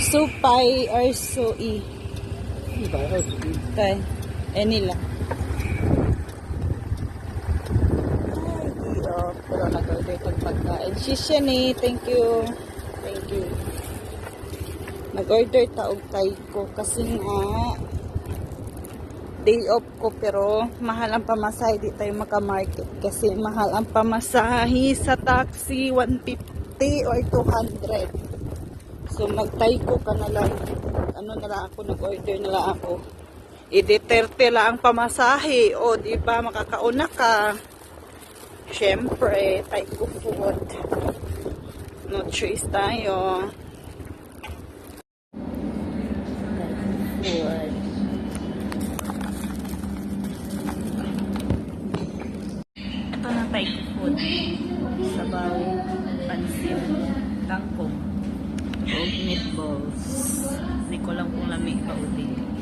Supay or sui. Okay. Any lang. Pero nag-order itong pagkain. Shisha ni. Thank you. Thank you. Nag-order taog ko kasi nga day off ko pero mahal ang pamasahe. Di tayo maka-market kasi mahal ang pamasahe sa taxi. 150 or 200. So mag-Tayco ka na lang. Ano na lang ako, nag-order na lang ako. I-30 lang ang pamasahe. O, di ba makakauna ka. Syempre, Tayco food. No choice tayo. Food. Ito na Tayco food. Sabaw, pansit, kangkong. O meatballs. Hindi ko lang kung lami ka ulit.